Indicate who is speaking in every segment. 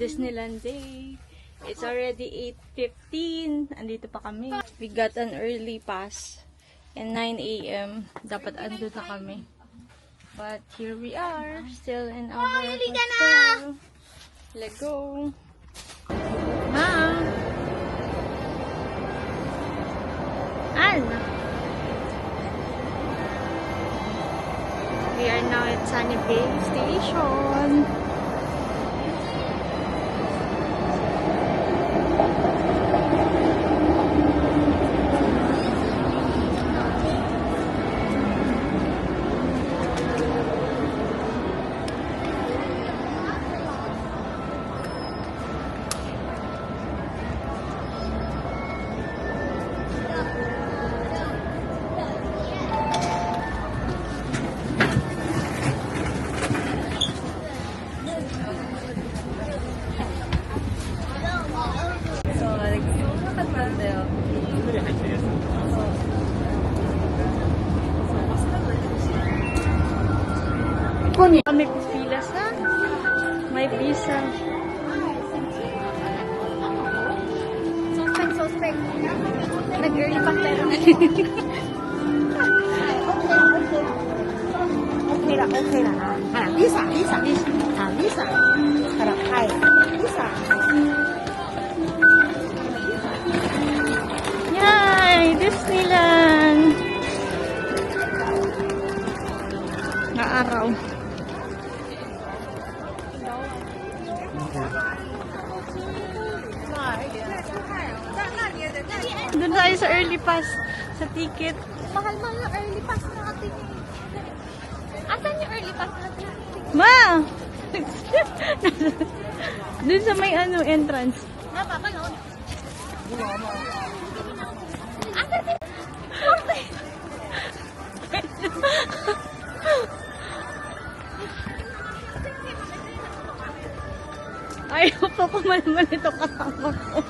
Speaker 1: Disneyland Day. It's already 8:15. Andito pa kami. We got an early pass. And 9 a.m. Dapat andun na kami. But here we are. Still in our hotel. Let's go. Ma'am. Anna. We are now at Sunny Bay Station. Kami pipila sa may visa. Suspect. Nag-early pa tayo. Okay na. Lisa. Harap, hi. Lisa. Yay! Disneyland! Naaraw. Doon tayo sa early pass sa ticket.
Speaker 2: Mahal-mahal yung early pass natin. Asan yung early pass natin?
Speaker 1: Ma! Doon sa may entrance.
Speaker 2: Napapanood. Asan si...
Speaker 1: Ayaw pa naman ito kasama ko.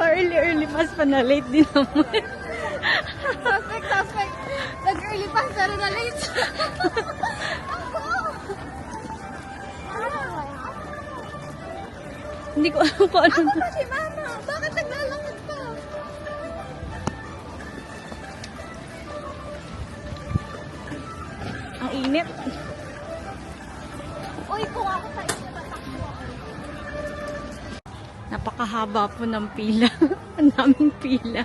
Speaker 1: Pa-early pass pa na late din naman.
Speaker 2: Suspect. Nag-early pass pero na late.
Speaker 1: Hindi ko alam kung ano.
Speaker 2: Ako pa si Mama. Bakit naglalakad ka?
Speaker 1: Ang init.
Speaker 2: Uy, kung ako sa inyo, tatakbo.
Speaker 1: Napakahaba po ng pila. Ang daming pila.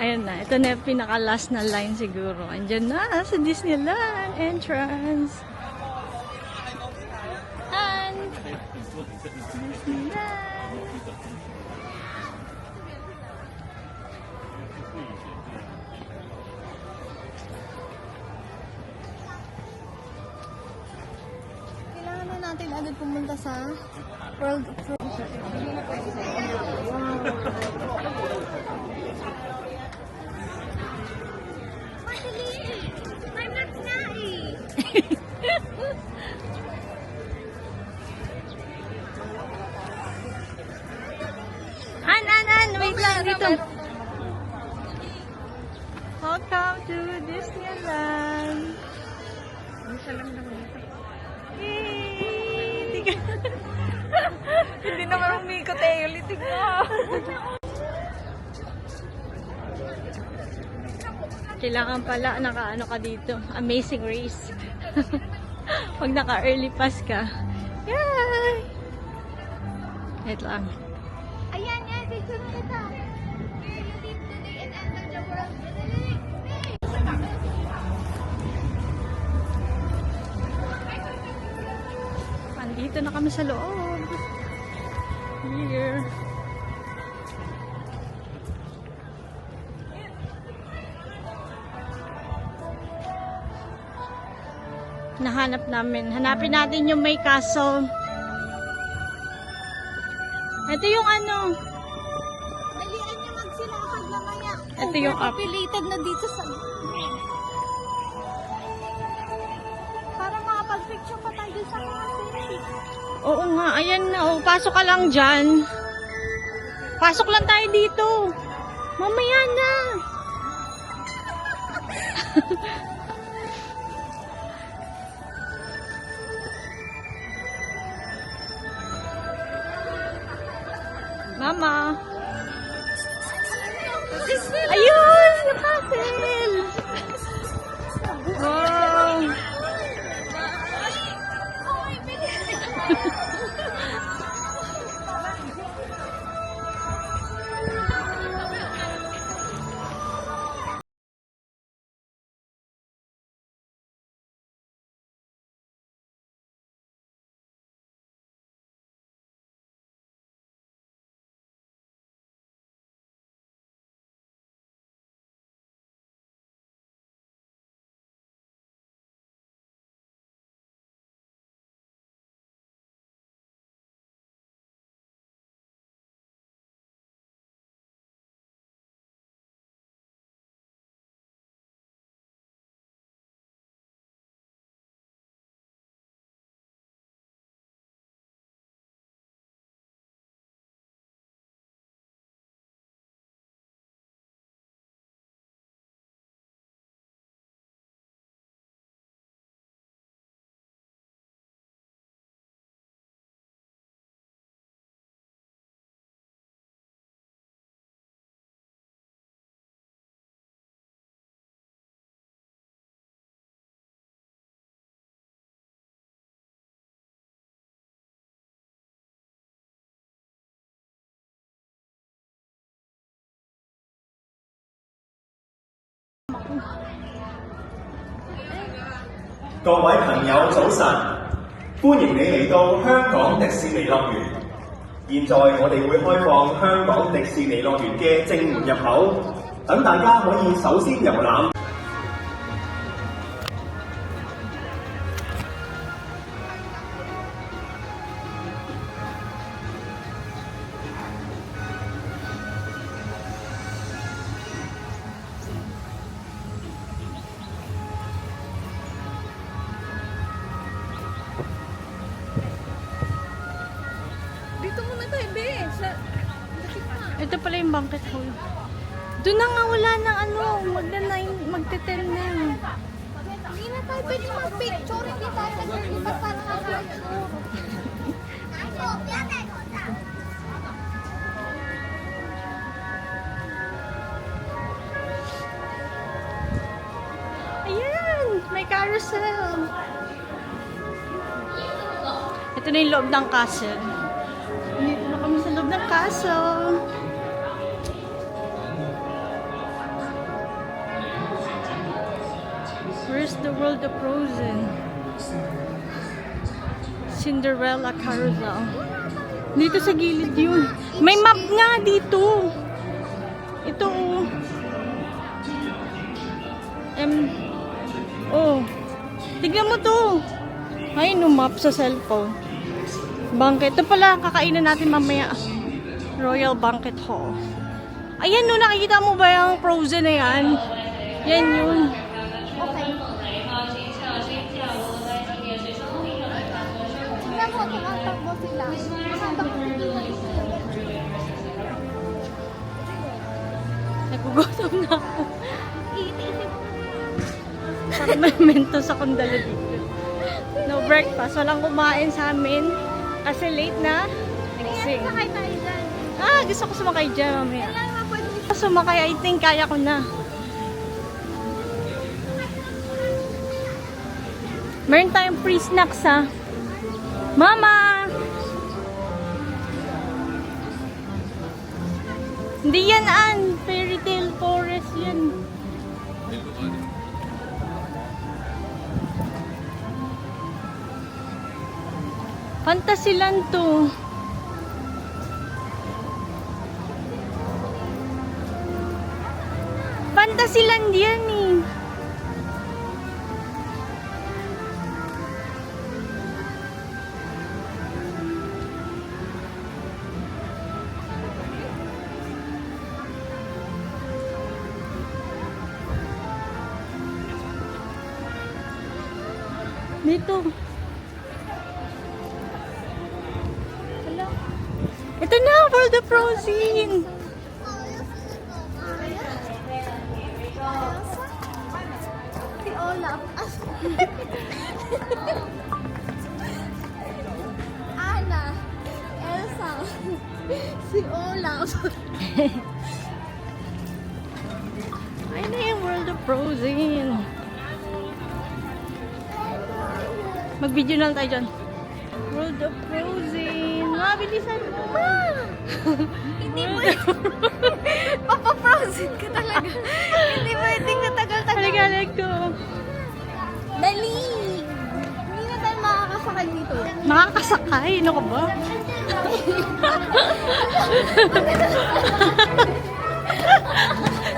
Speaker 1: Ayan na. Ito na yung pinaka-last na line siguro. Andyan na sa Disneyland entrance. And Disneyland.
Speaker 2: Kailangan na natin agad pumunta sa World of
Speaker 1: Wait lang dito. Welcome to Disneyland. Isa lang naman dito. Hindi naman umikot ulit mo. Kailangan pala naka-ano ka dito. Amazing race. Pag naka-early pass ka. Yay! Wait lang.
Speaker 2: Ayan, picture na kita. You live today and enter the world.
Speaker 1: Andito na kami sa loob. Here. Nahanap namin. Hanapin natin yung may castle. Ito yung ano.
Speaker 2: Dalian niyo magsilakad mamaya.
Speaker 1: Ito yung up.
Speaker 2: Populated na dito sa... Para makapag-picture pa tayo sa mga city.
Speaker 1: Oo nga. Ayan na. Oh. Pasok ka lang dyan. Pasok lang tayo dito. Mamaya na. Mama. Ayun! Nakapil! Wow!
Speaker 3: 各位朋友早晨，歡迎你嚟到香港迪士尼樂園。現在我哋會開放香港迪士尼樂園嘅正門入口，等大家可以首先遊覽。
Speaker 1: Dito muna tayo, be. Ito pala yung banquet hall. Doon na nga wala ng ano, magte-10 na.
Speaker 2: Hindi na tayo pwede mag-picture. Hindi tayo nag-lipat para nakaka-picture.
Speaker 1: Ayan! May carousel. Ito na yung loob ng castle. Dito na kami sa loob ng castle. Where's the world of Frozen? Cinderella Carousel. Dito sa gilid yun. May map nga dito. Ito oh. Oh. Tignan mo to. Ay, no map sa cellphone. Banquet. Ito pala, kakainan natin mamaya. Royal Banquet Hall. Ayan no, nakikita mo ba yung Frozen na yan? Yan yun.
Speaker 2: Okay. Tignan mo, tumatakbo sila. Tumatakbo sila.
Speaker 1: Nagugutom na ako. Parang may mentos akong dala dito. No breakfast. Walang kumain sa amin. Kasi late na. Nagising.
Speaker 2: Sakay tayo dyan.
Speaker 1: Gusto ko sumakay dyan mamaya.
Speaker 2: Kailangan nga pwede.
Speaker 1: Sumakay, I think kaya ko na. Meron tayong free snacks ha. Mama! Hindi yan Fairy Tale Forest yan. Fantasyland to. Fantasyland yan eh. Dito. Wala. Ito na, World of Frozen.
Speaker 2: Si Olaf. Anna. Elsa. Si Olaf.
Speaker 1: Ay na yung World of Frozen. Mag-video na lang tayo dyan. World of Frozen. Mabilisan mo.
Speaker 2: Hindi mo Papa-frozen ka talaga. Hindi pwedeng katagal-tagal.
Speaker 1: Halika, let go.
Speaker 2: Dali! Hindi na tayo makakasakay dito.
Speaker 1: Makakasakay. Ano ka ba?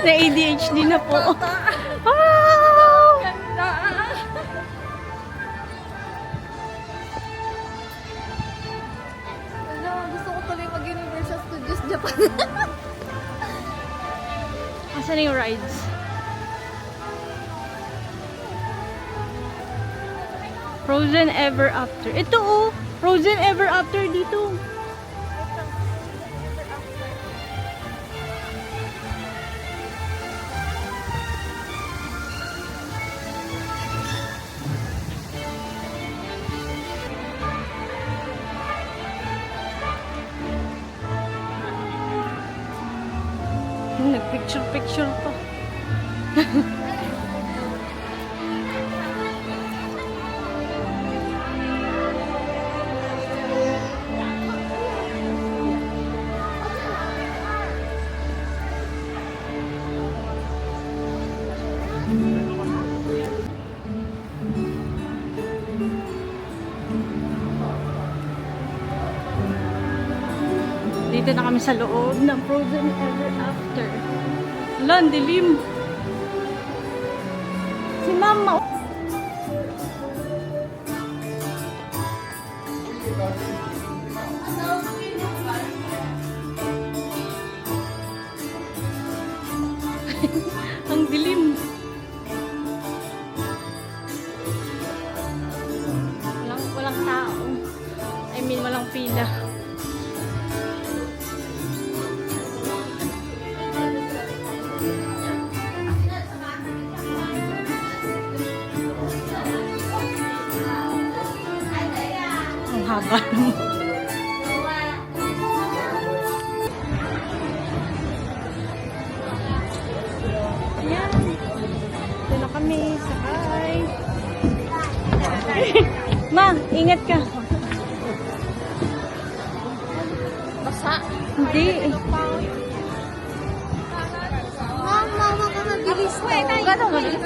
Speaker 1: Na ADHD na po. Wow!
Speaker 2: Ano, gusto ko tuloy mag-Universal Studios Japan.
Speaker 1: Asan na yung rides? Frozen Ever After. Ito oh! Frozen Ever After dito. Nagpicture-picture pa. Dito na kami sa loob ng Frozen Ever After. Wala, ang dilim. Si Mama. Ang dilim. Walang tao. I mean, walang pila. Ang haba naman. Ayan. Ito na kami. Sakay. Ma, ingat ka.
Speaker 2: Basa.
Speaker 1: Hindi.
Speaker 2: Mama ka mabilis to. Gano'n mabilis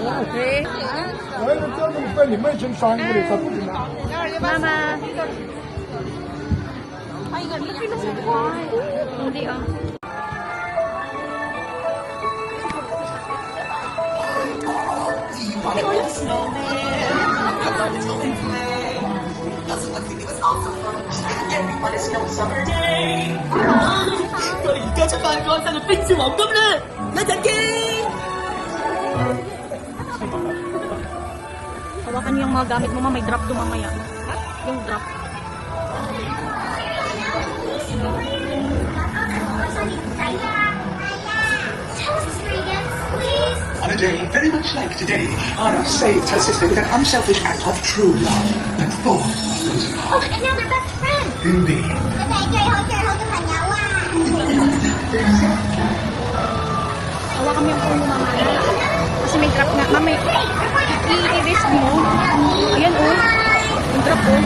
Speaker 1: Okay.
Speaker 4: 我要这么分，你们已经3个了，他不行啊。
Speaker 1: Mama. Hindi ah. Hawakan niyo yung mga gamit mo, may drop doon mamaya. Yung drop.
Speaker 5: On a day very much like today, Anna saved her sister with an unselfish act of true love and thought was in her
Speaker 2: Oh,
Speaker 5: heart.
Speaker 2: and now they're best friends.
Speaker 5: Indeed.
Speaker 1: Hawakan mo yung phone mo mamaya. Kasi may drop na. Mamay, i-risk mo. Ayan oh. Yung drop oh.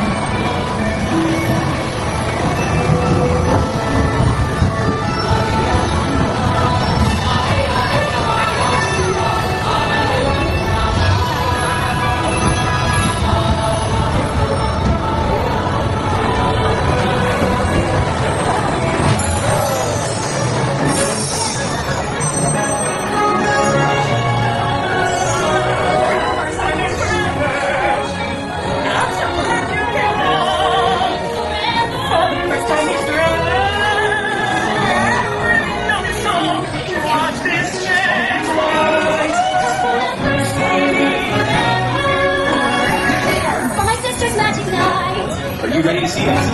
Speaker 2: For my sister's magic night.
Speaker 3: Are you ready to see us?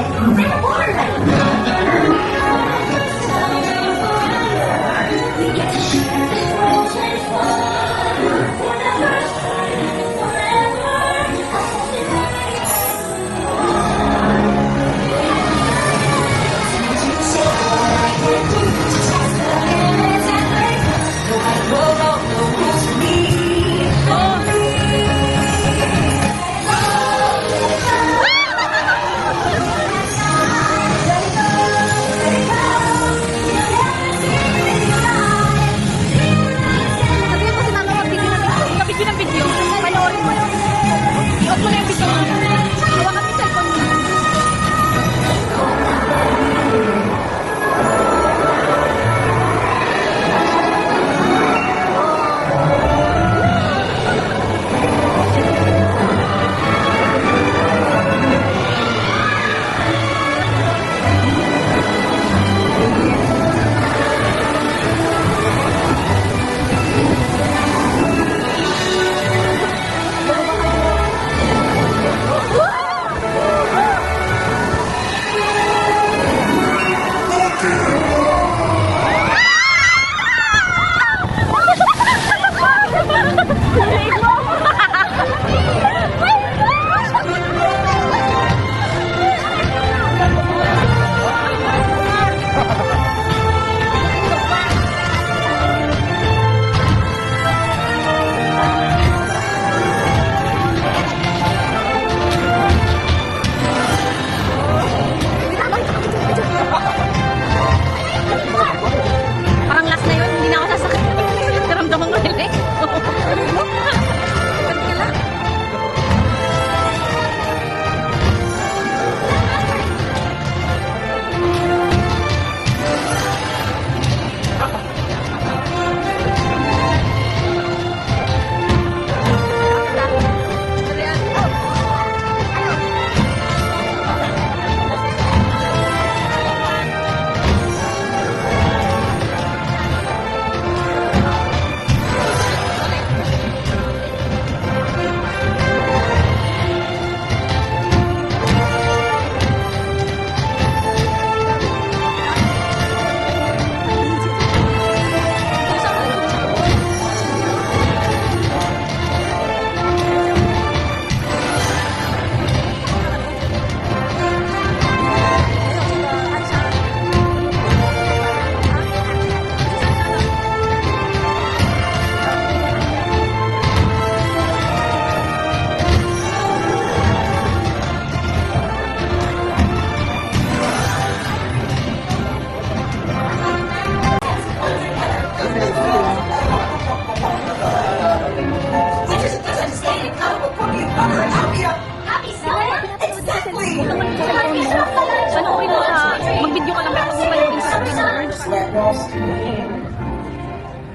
Speaker 6: across the air.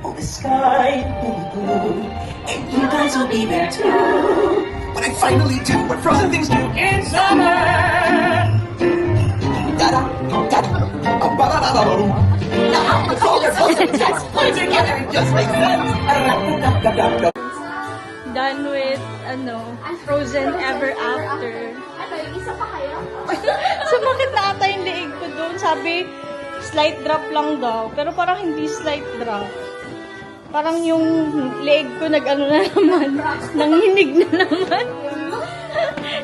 Speaker 6: Oh, the sky will be blue, and you guys will be there too. When I finally do what frozen things do in summer. Da-da, da-da, ba-ba-ba-ba-boom. Now the color frozen text put together just makes sense. Da-da-da-da-da-da.
Speaker 1: Done with, Frozen Ever After.
Speaker 2: Ano, yung isa pa kayo?
Speaker 1: Sumakit na ata yung leeg ko doon. Sabi, slight drop lang daw. Pero parang hindi slight drop. Parang yung leeg ko na naman. Nanginig na naman.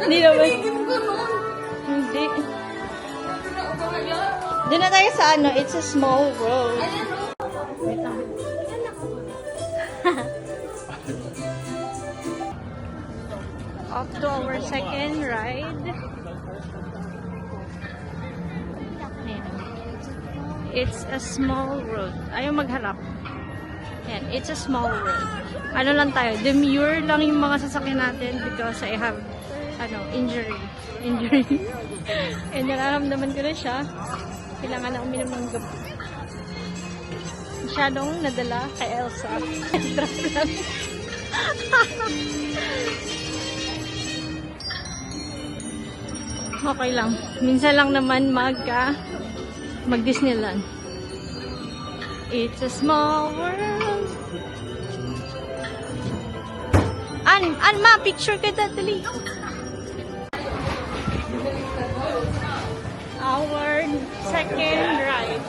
Speaker 1: Hindi naman. Hindi. Doon na tayo sa It's a Small World. Wait lang. Off to our second ride. It's a small world. Ayaw magharap. Yan, it's a small world. Ano lang tayo, demure lang yung mga sasakyan natin because I have, injury. And nararamdaman ko na siya. Kailangan na uminom ng gabi. Masyadong nadala kay Elsa. Drop lang. Okay lang. Minsan lang naman mag-Disneyland. It's a small world. Ma, picture ka dali. Our second ride.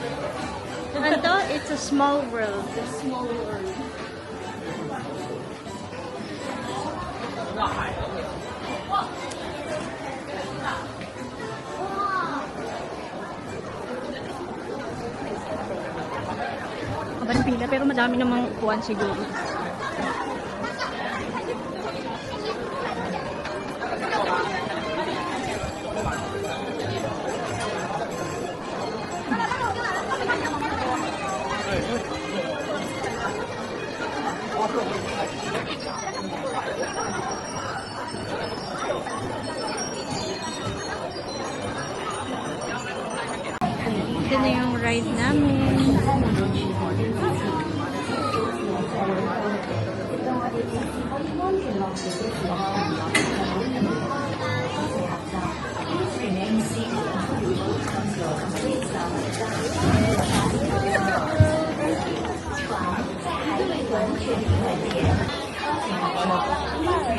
Speaker 1: Ito, it's a small world. A small world. Mabalang pila, pero madami namang upuan siguro. Ito na yung ride namin.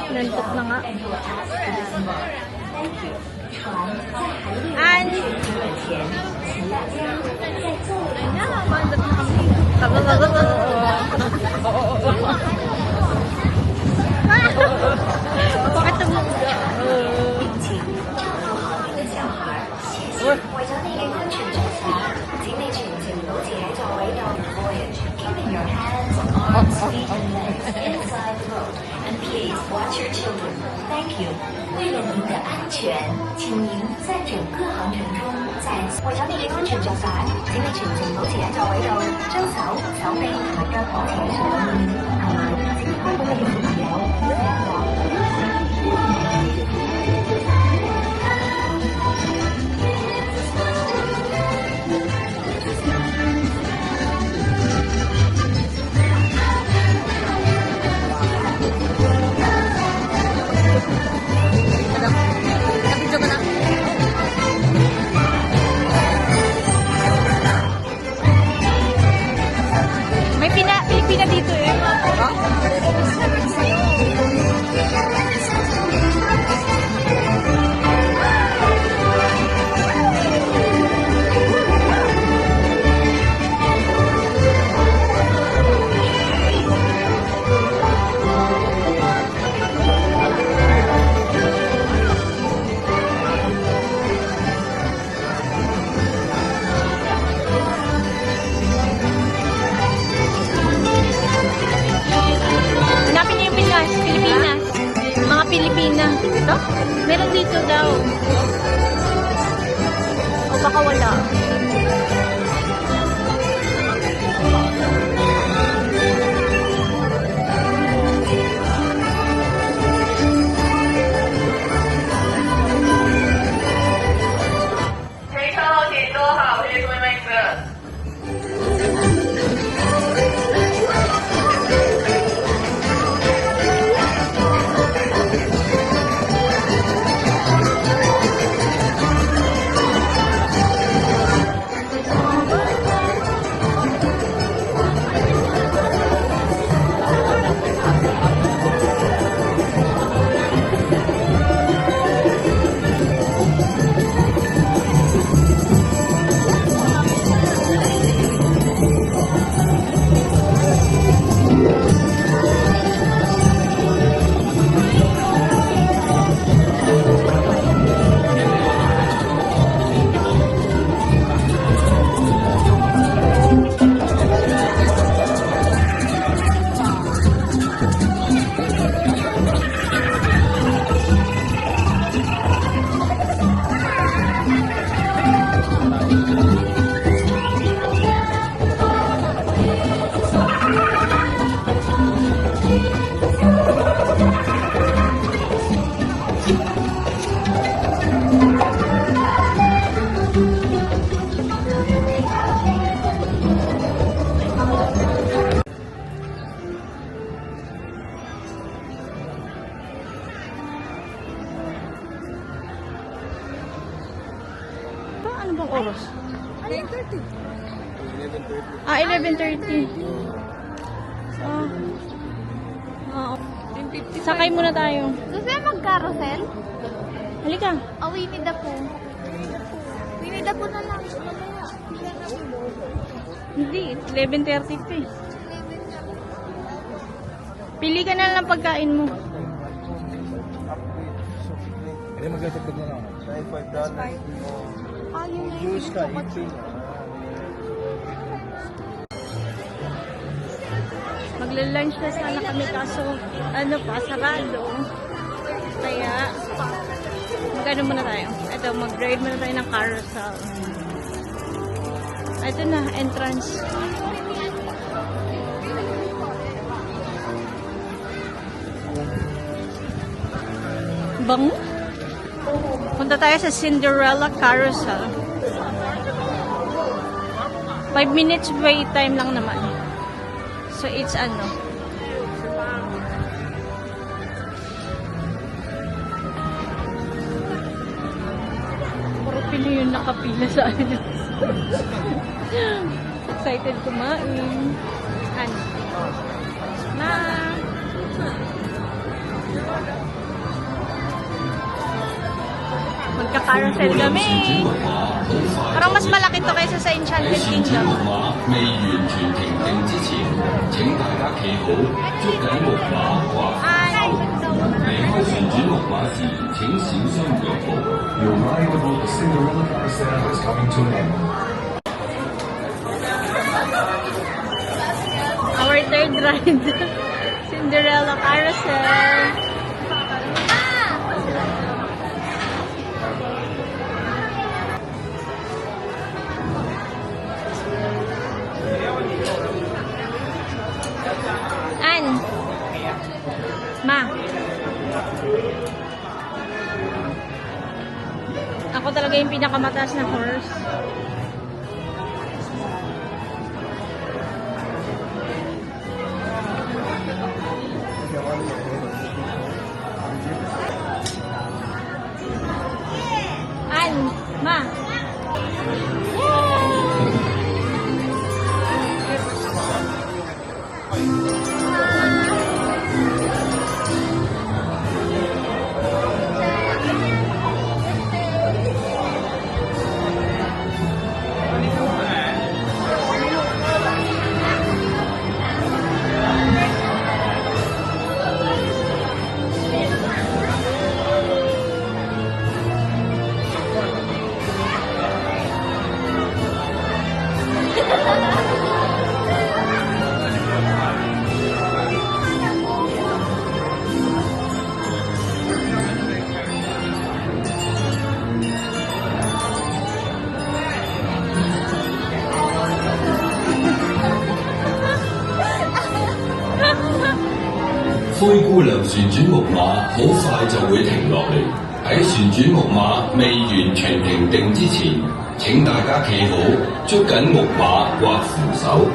Speaker 1: Nantok na nga. Mandap na kami. Bakit tumuga?
Speaker 7: 為咗呢幾安全着想，請你全程保持喺座位度 Voyage, keeping your hands, arms, feet and legs inside the boat. And please watch your children. Thank you. 为了您的安全，请您在整个航程中為咗呢幾安全着想，請你全程保持喺座位度，將手、手臂同埋腳綁喺上面，同埋請關好你嘅小朋友。
Speaker 1: May Pilipina dito eh. Hanapin niyo yung Pilipinas. Mga Pilipina. Ito? Meron dito daw. O baka wala.
Speaker 8: 乘车后请坐好，谢谢各位妹子。
Speaker 1: Ano bang oras?
Speaker 2: 9:30.
Speaker 1: Ah, 11:30. Ah. Ah, sakay muna tayo.
Speaker 2: Gusto niya mag-carousel?
Speaker 1: Halika.
Speaker 2: Oh, Winnie the Pooh. Winnie the Pooh na lang.
Speaker 1: Hindi, 11:30 pa eh. Pili ka na lang pagkain mo.
Speaker 4: Ini magkakapag na lang.
Speaker 2: Ah, yun na yun.
Speaker 4: Juice ka, 18.
Speaker 1: Magla-lunch na sana kami kaso ano pa, sarado. Kaya magkano muna tayo? Ito, mag-ride muna tayo ng carousel. Ito na, entrance. Bango? Punta tayo sa Cinderella Carousel. 5 minutes wait time lang naman. So, it's ano. Puro Pinoy yung nakapila sa ano. Excited kumain. Ano? Ma! Magka-carousel kami. Parang mas malaki to kaysa sa Enchanted
Speaker 8: 喺旋轉
Speaker 1: Kingdom.
Speaker 8: 木馬未完全停定之前，請大家企好，捉緊木馬或扶手。離開旋轉木馬時，請小心腳步。Your ride aboard the Cinderella Carousel is coming to an end.
Speaker 1: Our third ride. Cinderella Carousel. An? Ma? Ako talaga yung pinakamataas na horse. An? Ma?
Speaker 8: 灰姑娘旋轉木馬好快就會停落嚟。喺旋轉木馬未完全停定之前，請大家企好，捉緊木馬或扶手。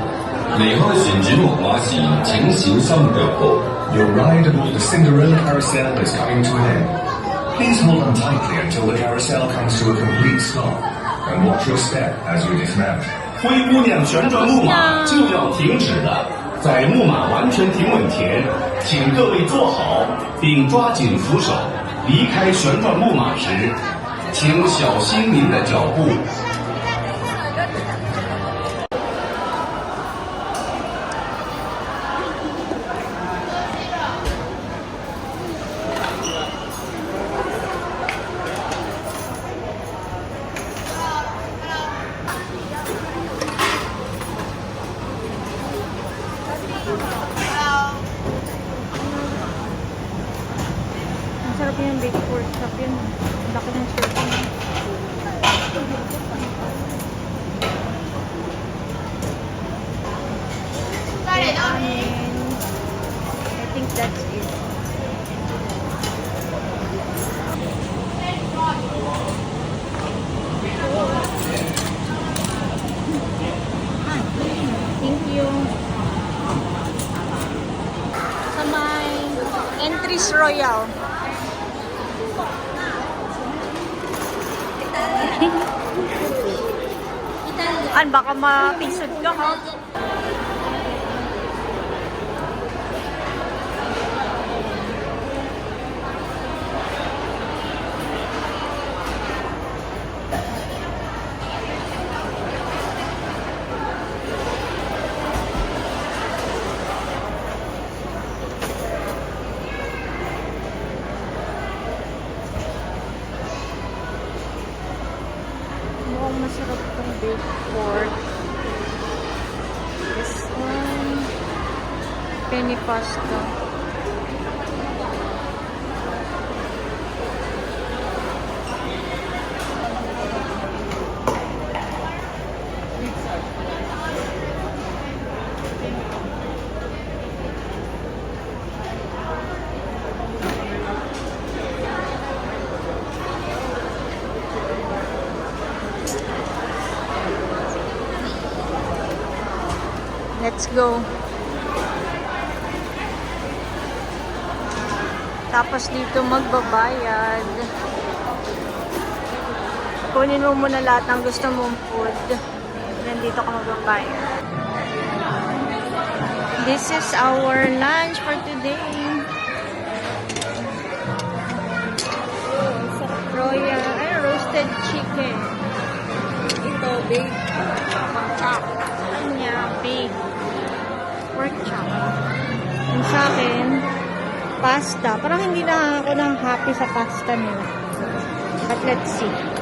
Speaker 8: 離開旋轉木馬時，請小心腳步。Your ride aboard the Cinderella Carousel is coming to an end. Please hold on tightly until the carousel comes to a complete stop, and watch your step as you dismount.
Speaker 3: 灰姑娘旋转木马就要停止了，在木马完全停稳前，请各位坐好，并抓紧扶手。离开旋转木马时，请小心您的脚步。
Speaker 1: Masarap yung baked pork chop yun. Ang laki ng serving. And I think that's it. Thank you. Sa may Entries Royal. Baka mapisod ka ha. Mukhang masarap itong baked pork. This one, penny pasta. Let's go. Tapos dito magbabayad. Kunin mo muna lahat ng gusto mong food. Then dito ka magbabayad. This is our lunch for today. Royal, roasted chicken. Ito, big chop. Kanya, big pork chop. And sa akin, pasta. Parang hindi na ako nang happy sa pasta nila. But let's see.